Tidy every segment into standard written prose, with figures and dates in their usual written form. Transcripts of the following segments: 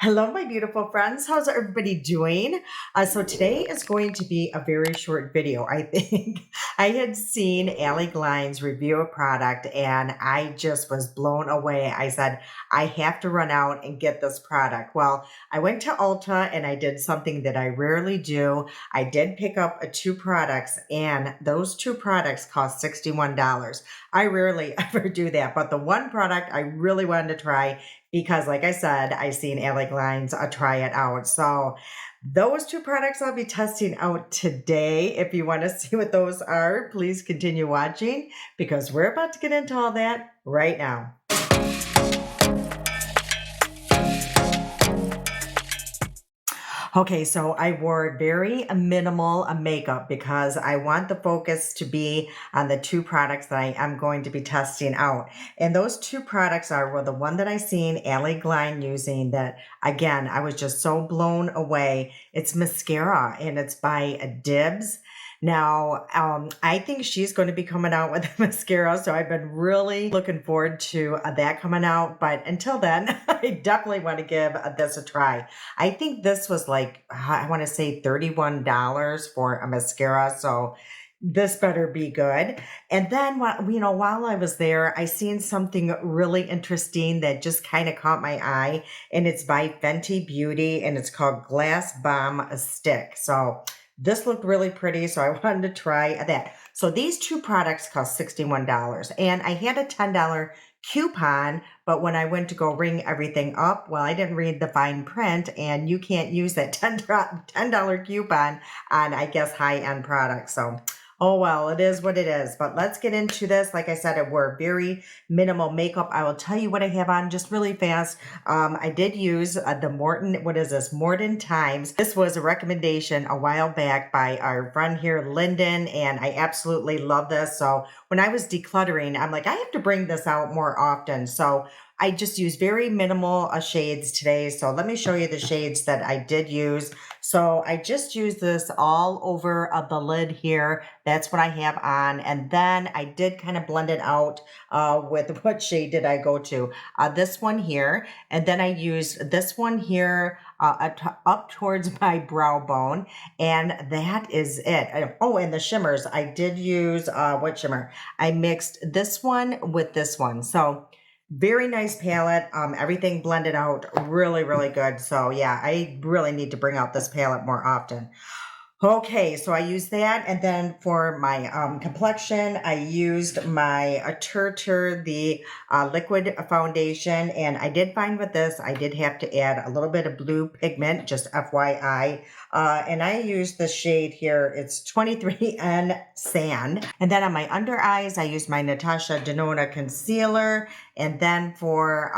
Hello, my beautiful friends. How's everybody doing? So today is going to be a very short video. I think I had seen Allie Glines review a product and I just was blown away. I said, I have to run out and get this product. Well, I went to Ulta and I did something that I rarely do. I did pick up two products and those two products cost $61. I rarely ever do that, but the one product I really wanted to try because like I said, I seen Allie Glines try it out. So those two products I'll be testing out today. If you want to see what those are, please continue watching because we're about to get into all that right now. Okay, so I wore very minimal makeup because I want the focus to be on the two products that I am going to be testing out. And those two products are, well, the one that I seen Allie Gline using that, again, I was just so blown away. It's mascara and it's by Dibs. Now, I think she's going to be coming out with a mascara, so I've been really looking forward to that coming out. But until then, I definitely want to give this a try. I think this was like, I want to say $31 for a mascara, so this better be good. And then, while I was there, I seen something really interesting that just kind of caught my eye, and it's by Fenty Beauty, and it's called Gloss Bomb Stick. So this looked really pretty, so I wanted to try that. So these two products cost $61, and I had a $10 coupon, but when I went to go ring everything up, well, I didn't read the fine print, and you can't use that $10 coupon on, I guess, high-end products. So oh, well, it is what it is. But let's get into this. Like I said, I wore very minimal makeup. I will tell you what I have on just really fast. I did use the Morton Times. This was a recommendation a while back by our friend here, Lyndon, and I absolutely love this. So when I was decluttering, I'm like, I have to bring this out more often. So I just use very minimal shades today. So let me show you the shades that I did use. So I just used this all over the lid here. That's what I have on. And then I did kind of blend it out with what shade did I go to? This one here. And then I used this one here up towards my brow bone. And that is it. Oh, and the shimmers. I did use, what shimmer? I mixed this one with this one. So very nice palette. Everything blended out really, really good. So yeah, I really need to bring out this palette more often. Okay, so I used that, and then for my complexion, I used my the liquid foundation, and I did find with this, I did have to add a little bit of blue pigment, just FYI, and I used the shade here, it's 23N Sand, and then on my under eyes, I used my Natasha Denona concealer, and then for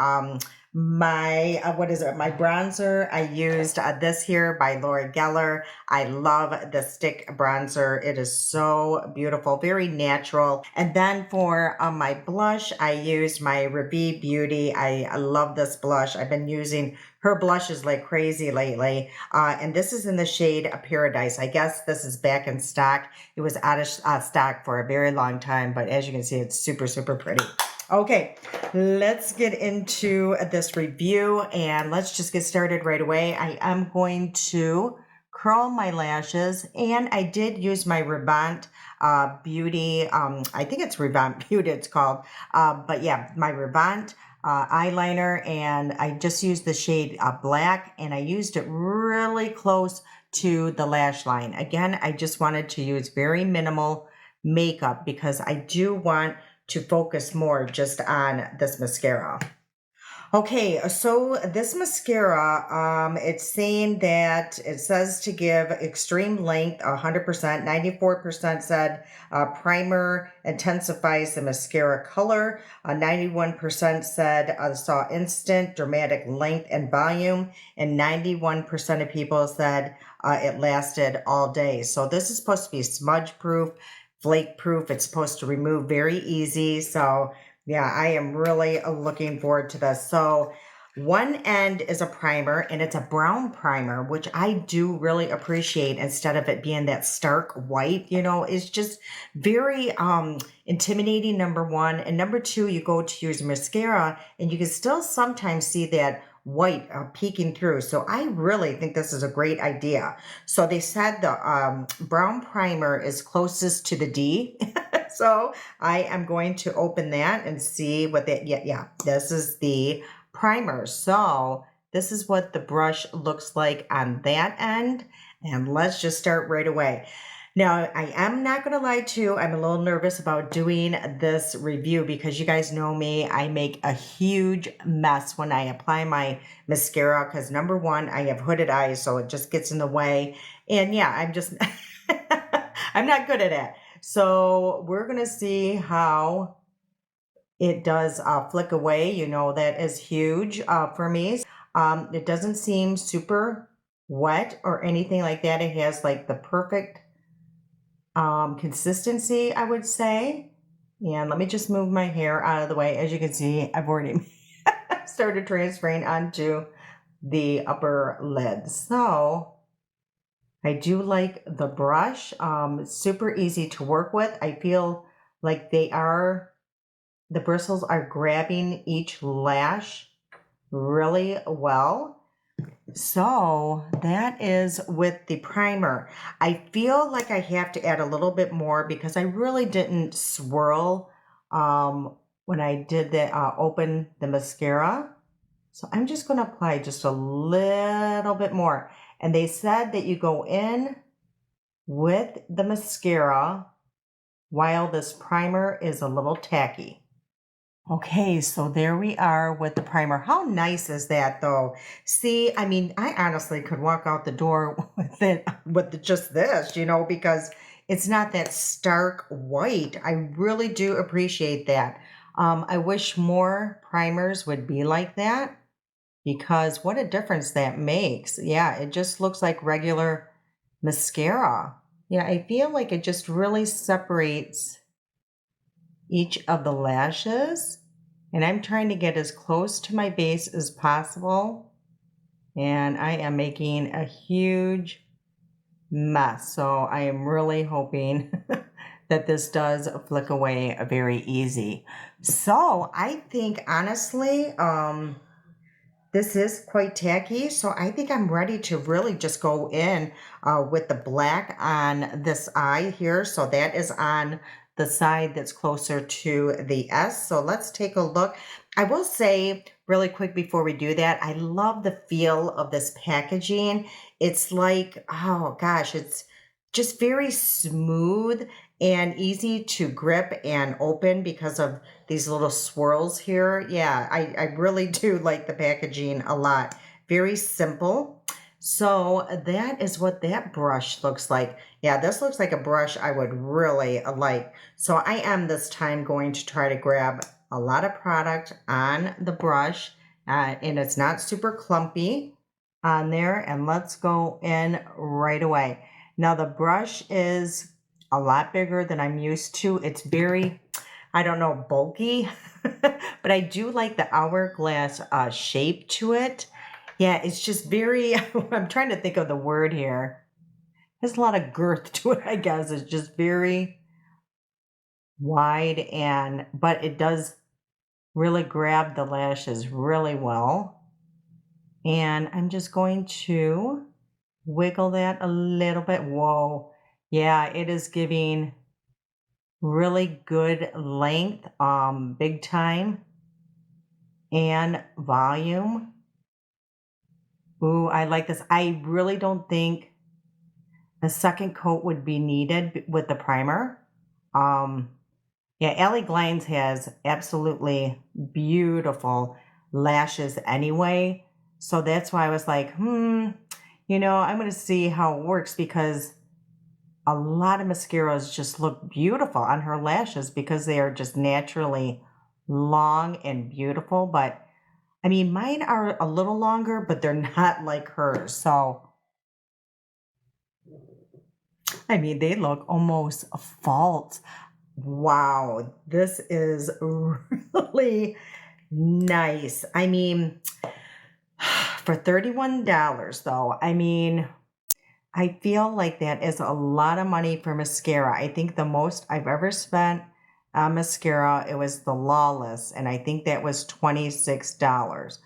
my my bronzer, I used this here by Laura Geller. I love the stick bronzer. It is so beautiful, very natural. And then for my blush, I used my Ravi Beauty. I love this blush. I've been using her blushes like crazy lately. And this is in the shade Paradise. I guess this is back in stock. It was out of stock for a very long time, but as you can see, it's super, super pretty. Okay, let's get into this review and let's just get started right away. I am going to curl my lashes, and I did use my Revant Beauty, I think it's Revant Beauty it's called, but yeah, my Revant eyeliner, and I just used the shade black, and I used it really close to the lash line. Again, I just wanted to use very minimal makeup because I do want to focus more just on this mascara. Okay, so this mascara, it's saying that it says to give extreme length 100%, 94% said primer intensifies the mascara color, 91% said saw instant dramatic length and volume, and 91% of people said it lasted all day. So this is supposed to be smudge proof, flake proof. It's supposed to remove very easy. So yeah, I am really looking forward to this. So one end is a primer, and it's a brown primer, which I do really appreciate instead of it being that stark white, it's just very intimidating, number one. And number two, you go to use mascara and you can still sometimes see that white peeking through. So I really think this is a great idea. So they said the brown primer is closest to the D. So I am going to open that and see what that, yeah, this is the primer. So this is what the brush looks like on that end. And let's just start right away. Now, I am not going to lie to you. I'm a little nervous about doing this review because you guys know me. I make a huge mess when I apply my mascara because number one, I have hooded eyes, so it just gets in the way. And yeah, I'm just, I'm not good at it. So we're going to see how it does flick away. You know, that is huge for me. It doesn't seem super wet or anything like that. It has like the perfect consistency, I would say. And let me just move my hair out of the way. As you can see, I've already started transferring onto the upper lid. So I do like the brush. Super easy to work with. I feel like the bristles are grabbing each lash really well. So that is with the primer. I feel like I have to add a little bit more because I really didn't swirl when I did the open the mascara. So I'm just going to apply just a little bit more. And they said that you go in with the mascara while this primer is a little tacky. Okay, so there we are with the primer. How nice is that though? See, I mean, I honestly could walk out the door with it, with just this, you know, because it's not that stark white. I really do appreciate that. I wish more primers would be like that because what a difference that makes. Yeah, it just looks like regular mascara. Yeah, I feel like it just really separates each of the lashes, and I'm trying to get as close to my base as possible, and I am making a huge mess, so I am really hoping that this does flick away very easy. So I think honestly this is quite tacky, so I think I'm ready to really just go in with the black on this eye here. So that is on the side that's closer to the S. So let's take a look. I will say really quick before we do that, I love the feel of this packaging. It's like, oh gosh, it's just very smooth and easy to grip and open because of these little swirls here. Yeah, I really do like the packaging a lot. Very simple. So that is what that brush looks like. Yeah, this looks like a brush I would really like. So I am this time going to try to grab a lot of product on the brush and it's not super clumpy on there. And let's go in right away. Now the brush is a lot bigger than I'm used to. It's very, I don't know, bulky, but I do like the hourglass shape to it. Yeah, it's just very, I'm trying to think of the word here. There's a lot of girth to it, I guess. It's just very wide but it does really grab the lashes really well. And I'm just going to wiggle that a little bit. Whoa. Yeah, it is giving really good length, big time, and volume. Ooh, I like this. I really don't think a second coat would be needed with the primer. Yeah, Allie Glines has absolutely beautiful lashes anyway. So that's why I was like, you know, I'm going to see how it works because a lot of mascaras just look beautiful on her lashes because they are just naturally long and beautiful. But I mean, mine are a little longer, but they're not like hers. So, I mean, they look almost false. Wow, this is really nice. I mean, for $31 though, I mean, I feel like that is a lot of money for mascara. I think the most I've ever spent on mascara, it was the Lawless, and I think that was $26.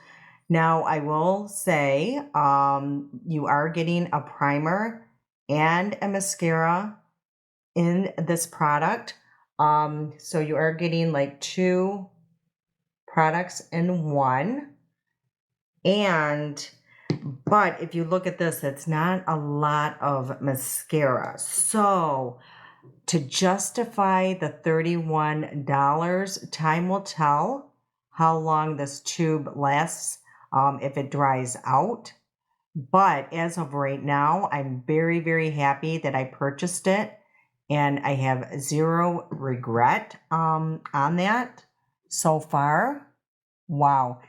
Now, I will say, you are getting a primer and a mascara in this product. So you are getting like two products in one. And, but if you look at this, it's not a lot of mascara. So to justify the $31, time will tell how long this tube lasts, if it dries out. But as of right now, I'm very, very happy that I purchased it, and I have zero regret on that so far. Wow.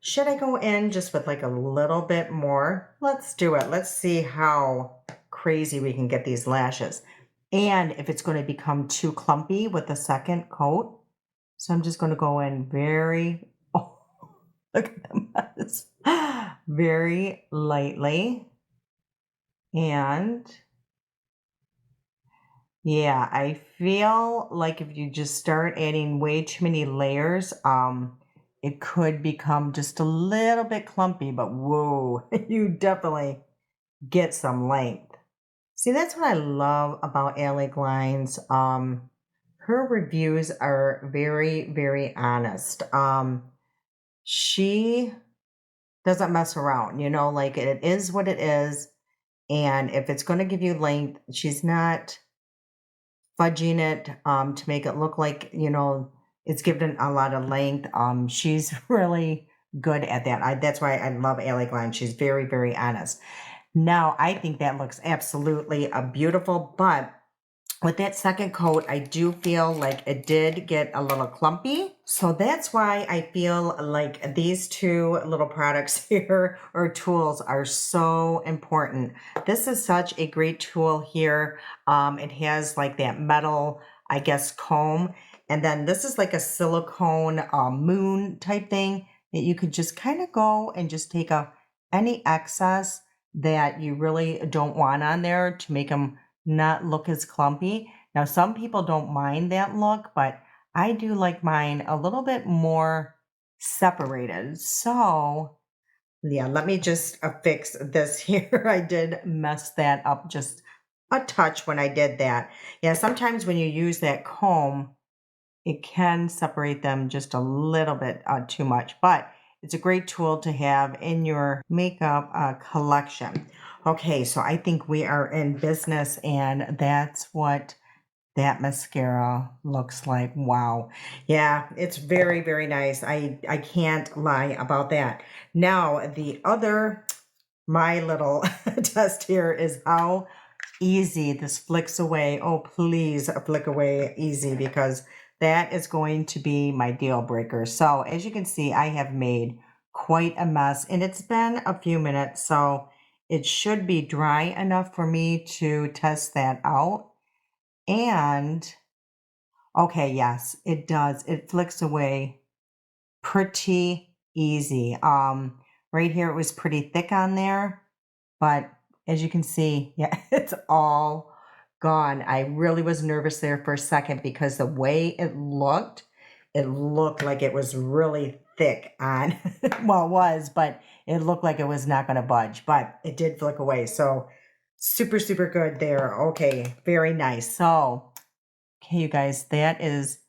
Should I go in just with like a little bit more? Let's do it. Let's see how crazy we can get these lashes. And if it's going to become too clumpy with the second coat. So I'm just going to go in very, oh, look at the mess. Very lightly. And yeah, I feel like if you just start adding way too many layers, it could become just a little bit clumpy, but whoa, you definitely get some length. See, that's what I love about Allie Glines. Her reviews are very, very honest. She doesn't mess around, like it is what it is. And if it's going to give you length, she's not fudging it to make it look like, it's given a lot of length. She's really good at that. That's why I love Allie Glenn. She's very, very honest. Now, I think that looks absolutely beautiful, but with that second coat, I do feel like it did get a little clumpy. So that's why I feel like these two little products here or tools are so important. This is such a great tool here. It has like that metal, I guess, comb. And then this is like a silicone moon type thing that you could just kind of go and just take off any excess that you really don't want on there to make them not look as clumpy. Now, some people don't mind that look, but I do like mine a little bit more separated. So, yeah, let me just fix this here. I did mess that up just a touch when I did that. Yeah, sometimes when you use that comb, it can separate them just a little bit too much, but it's a great tool to have in your makeup collection. Okay, so I think we are in business, and that's what that mascara looks like. Wow. Yeah, it's very, very nice. I can't lie about that. Now, my little test here is how easy this flicks away. Oh, please flick away easy, because that is going to be my deal breaker. So as you can see, I have made quite a mess, and it's been a few minutes, so it should be dry enough for me to test that out. And okay, yes, it does. It flicks away pretty easy. Right here it was pretty thick on there, but as you can see, yeah, it's all gone. I really was nervous there for a second because the way it looked like it was really thick on, well, it was, but it looked like it was not going to budge, but it did flick away. So super, super good there. Okay, very nice. So, okay, you guys, that is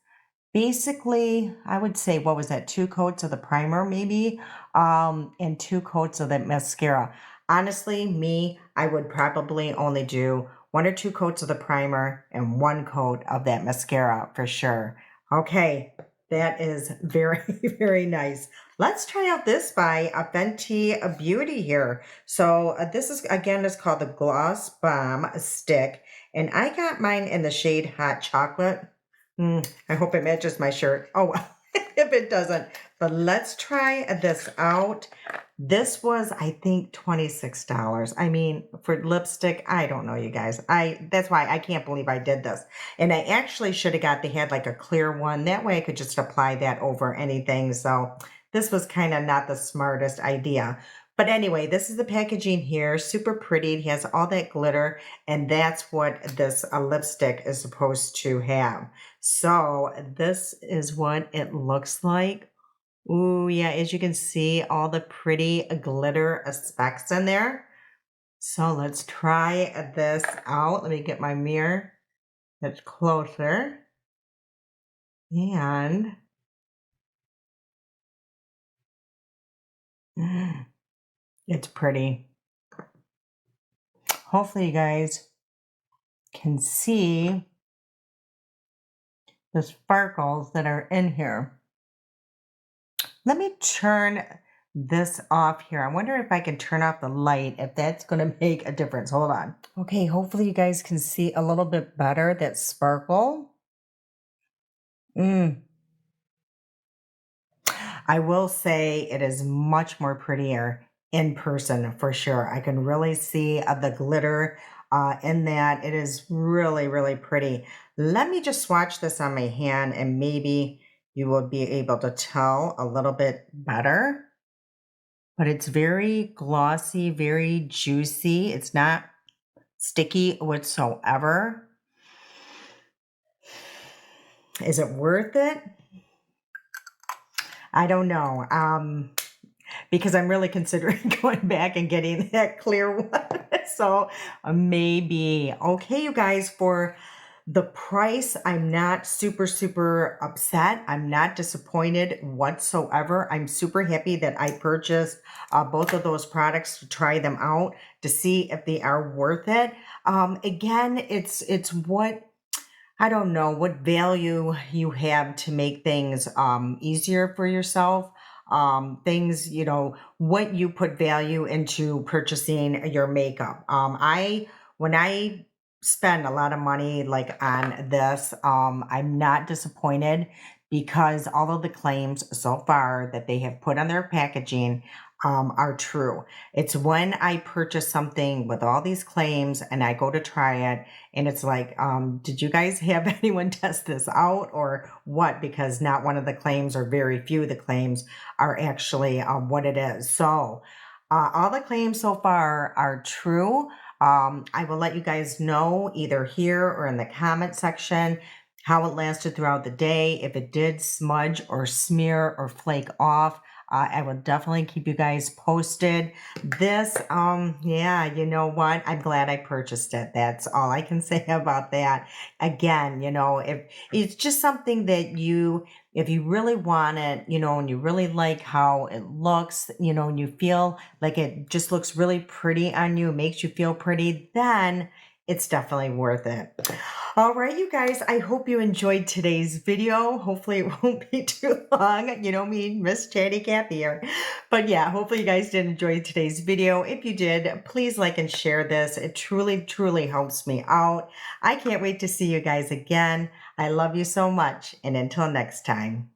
basically, I would say, what was that? 2 coats of the primer, maybe, and 2 coats of that mascara. Honestly, I would probably only do 1 or 2 coats of the primer and 1 coat of that mascara for sure. Okay, that is very, very nice. Let's try out this by Fenty Beauty here. So this is, again, it's called the Gloss Bomb Stick. And I got mine in the shade Hot Chocolate. I hope it matches my shirt. Oh, well, if it doesn't. But let's try this out. This was, I think, $26. I mean, for lipstick, I don't know, you guys. That's why I can't believe I did this. And I actually should have they had like a clear one. That way I could just apply that over anything. So this was kind of not the smartest idea. But anyway, this is the packaging here. Super pretty. It has all that glitter. And that's what this lipstick is supposed to have. So this is what it looks like. Ooh, yeah, as you can see, all the pretty glitter specks in there. So let's try this out. Let me get my mirror that's closer. And it's pretty. Hopefully you guys can see the sparkles that are in here. Let me turn this off here. I wonder if I can turn off the light, if that's going to make a difference. Hold on. Okay, hopefully you guys can see a little bit better that sparkle. I will say it is much more prettier in person for sure. I can really see the glitter in that. It is really, really pretty. Let me just swatch this on my hand and maybe you will be able to tell a little bit better. But it's very glossy, very juicy. It's not sticky whatsoever. Is it worth it? I don't know. Because I'm really considering going back and getting that clear one. So maybe. Okay, you guys, for the price, I'm not super upset. I'm not disappointed whatsoever. I'm super happy that I purchased both of those products to try them out to see if they are worth it. Again, it's what I don't know what value you have to make things easier for yourself. Things, what you put value into purchasing your makeup. When I spend a lot of money like on this, I'm not disappointed because all of the claims so far that they have put on their packaging are true. It's when I purchase something with all these claims and I go to try it and it's like, did you guys have anyone test this out or what? Because not one of the claims or very few of the claims are actually what it is. So all the claims so far are true. I will let you guys know either here or in the comment section how it lasted throughout the day. If it did smudge or smear or flake off, I will definitely keep you guys posted. This, yeah, you know what? I'm glad I purchased it. That's all I can say about that. Again, if it's just something that if you really want it, and you really like how it looks, and you feel like it just looks really pretty on you, makes you feel pretty, then it's definitely worth it. All right, you guys, I hope you enjoyed today's video. Hopefully it won't be too long. You know me, Miss Chatty Cathy here. But yeah, hopefully you guys did enjoy today's video. If you did, please like and share this. It truly helps me out. I can't wait to see you guys again. I love you so much. And until next time.